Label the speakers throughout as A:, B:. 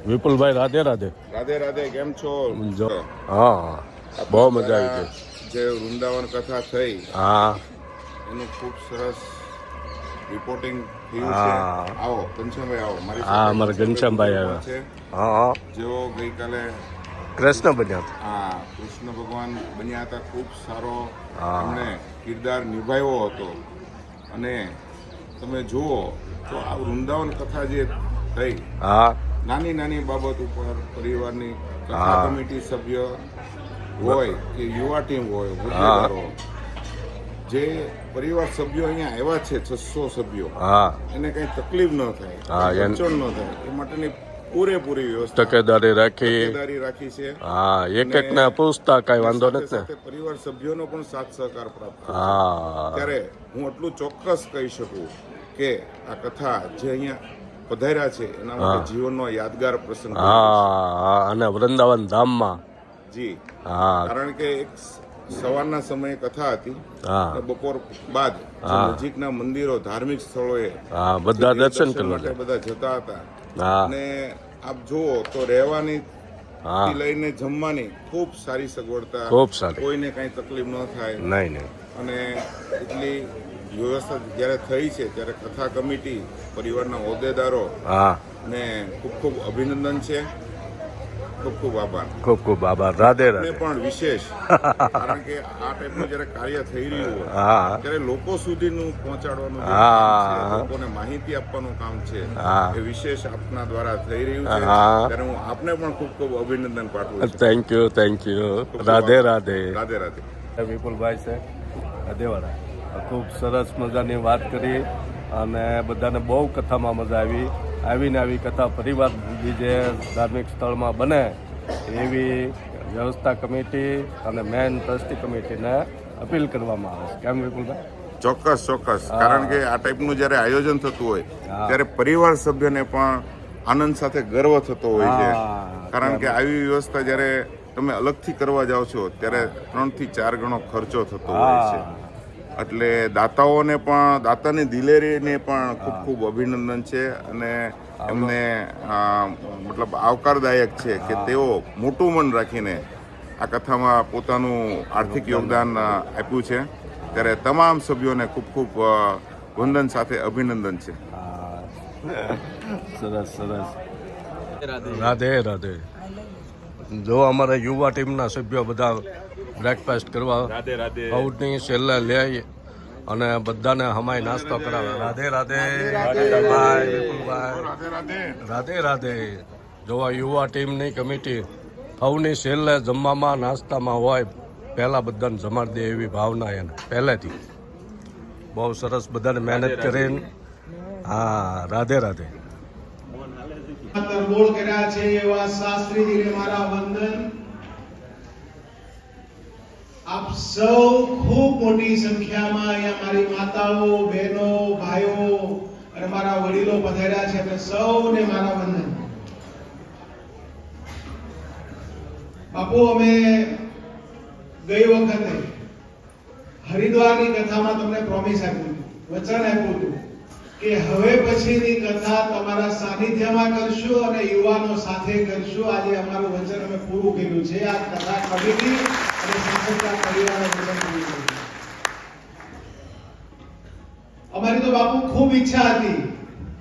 A: વિપુલભાઈ રાધે રાધે.
B: રાધે રાધે, કેમ છો?
A: હા, બહુ મજા આવી ગઈ.
B: જે વૃંદાવન કથા થઈ,
A: હા,
B: એનું ખૂબ સરસ રિપોર્ટિંગ થયું છે. આવો ઘનશ્યામભાઈ, આવો મારી
A: હા, અમારા ઘનશ્યામભાઈ આવ્યા
B: છે.
A: હા,
B: જેઓ ગઈકાલે
A: કૃષ્ણ બન્યા હતા.
B: હા, કૃષ્ણ ભગવાન બન્યા હતા. ખૂબ સારો એમણે કિરદાર નિભાવ્યો હતો. અને તમે જુઓ તો આ વૃંદાવન કથા જે થઈ,
A: હા,
B: નાની નાની બાબત ઉપર પરિવારની કથા કમિટી સભ્ય હોય કે યુવા ટીમ હોય, હોદ્દેદારો, જે પરિવાર સભ્યો અહીંયા આવ્યા છે 600 સભ્યો, એને કઈ તકલીફ ન થાય, અડચણ ન થાય, એ માટેની પૂરેપૂરી વ્યવસ્થા
A: તકેદારી રાખી
B: છે.
A: હા, એક ને પૂછતા કઈ વાંધો નથી ને.
B: પરિવાર સભ્યોનો પણ સાથ સહકાર પ્રાપ્ત થાય. ત્યારે હું એટલું ચોક્કસ કહી શકું કે આ કથા જે અહીંયા પધાર્યા છે એના માટે જીવનનો યાદગાર પ્રસંગ.
A: અને વૃંદાવન ધામમાં
B: જી, કારણ કે એક સવારના સમયે કથા હતી, બપોર બાદ નજીકના મંદિરો, ધાર્મિક સ્થળોએ
A: બધા દર્શન કરવા
B: માટે બધા જતા હતા. અને આપ જુઓ તો રહેવાની લઈને જમવાની ખૂબ સારી સગવડતા,
A: ખૂબ સારી,
B: કોઈને કઈ તકલીફ ન થાય.
A: નહીં.
B: અને એટલી વ્યવસ્થા જ્યારે થઈ છે ત્યારે કથા કમિટી, પરિવારના હોદ્દેદારો ને ખૂબ ખૂબ અભિનંદન છે. ખૂબ ખૂબ આભાર.
A: ખૂબ ખૂબ આભાર. રાધે રાધે.
B: પણ વિશેષ, કારણ કે આ ટાઈપનું જ્યારે કાર્ય થઈ રહ્યું હોય ત્યારે લોકો સુધીનું પહોંચાડવાનું, લોકોને માહિતી આપવાનું કામ છે, એ વિશેષ આપના દ્વારા થઈ રહ્યું છે. ત્યારે હું આપને પણ ખૂબ ખૂબ અભિનંદન પાઠવું છું.
A: Thank you. રાધે રાધે.
B: રાધે રાધે.
A: વિપુલભાઈ છે રાધેવાડા, ખૂબ સરસ મજાની વાત કરી અને બધાને બહુ કથામાં મજા આવી કથા પરિવાર બીજે ધાર્મિક સ્થળમાં બને એવી વ્યવસ્થા કમિટી અને મેન ટ્રસ્ટી કમિટીને અપીલ કરવામાં આવે છે. કેમ વિપુલભાઈ?
B: ચોક્કસ. કારણ કે આ ટાઈપનું જ્યારે આયોજન થતું હોય ત્યારે પરિવાર સભ્યને પણ આનંદ સાથે ગર્વ થતો હોય છે. કારણ કે આવી વ્યવસ્થા જ્યારે તમે અલગથી કરવા જાઓ છો ત્યારે 3 થી 4 ગણો ખર્ચો થતો હોય છે. એટલે દાતાઓને પણ, દાતાની દિલેરીને પણ ખૂબ ખૂબ અભિનંદન છે. અને એમને મતલબ આવકારદાયક છે કે તેઓ મોટું મન રાખીને આ કથામાં પોતાનું આર્થિક યોગદાન આપ્યું છે. ત્યારે તમામ સભ્યોને ખૂબ ખૂબ વંદન સાથે અભિનંદન છે.
A: સરસ. રાધે રાધે. જો અમારા યુવા ટીમના સભ્યો બધા બ્રેકફાસ્ટ કરવા આઉટની છેલ્લા લે અને બધાને હમાય નાસ્તો કરાવે. રાધે રાધે. રાધે રાધે. જો આ યુવા ટીમની કમિટી સૌની છેલ્લે જમવામાં, નાસ્તામાં હોય, પહેલાં બધાને જમાડી દે એવી ભાવના એને પહેલેથી. બહુ સરસ બધાને મહેનત કરીને. રાધે રાધે.
C: તરબોળ કર્યા છે એવા શાસ્ત્રીજીને મારા વંદન. આપ સૌ ખૂબ મોટી સંખ્યામાં અહીંયા મારી માતાઓ, બહેનો, ભાઈઓ અને મારા વડીલો પધાર્યા છે. અને સૌને મારા વંદન. બાપુ, અમે ગઈ વખતે હરિદ્વારની કથામાં તમને પ્રોમિસ આપ્યું હતું, વચન આપ્યું હતું કે હવે પછીની કથા તમારા સાનિધ્યમાં કરશું અને યુવાનો સાથે કરશું. આજે અમારું વચન અમે પૂરું કર્યું છે. આ કથા કમિટી અને સંસ્થા પરિવારનો વચન પૂરું કર્યું. અમારી તો બાપુ ખૂબ ઈચ્છા હતી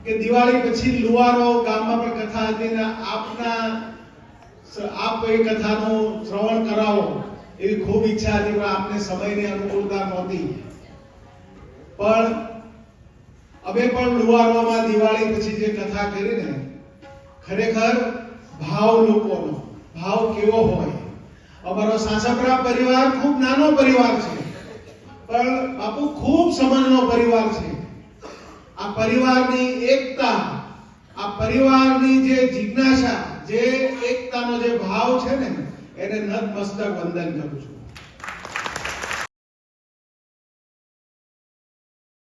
C: કે દિવાળી પછી લુવારો ગામમાં પણ કથા હતી ને આપ એ કથાનું શ્રવણ કરાવો એવી ખૂબ ઈચ્છા હતી, પણ આપને સમયની અનુકૂળતા નહોતી. પણ અમે પણ લુવારોમાં દિવાળી પછી જે કથા કરીને ખરેખર લોકોનો ભાવ કેવો હોય. અમારો સાસપરા પરિવાર ખૂબ નાનો પરિવાર છે, પણ બાપુ ખૂબ સમજનો પરિવાર છે. આ પરિવારની એકતા, આ પરિવારની જે જિજ્ઞાસા, જે એકતાનો જે ભાવ છે ને, એને નતમસ્તક વંદન કરું છું.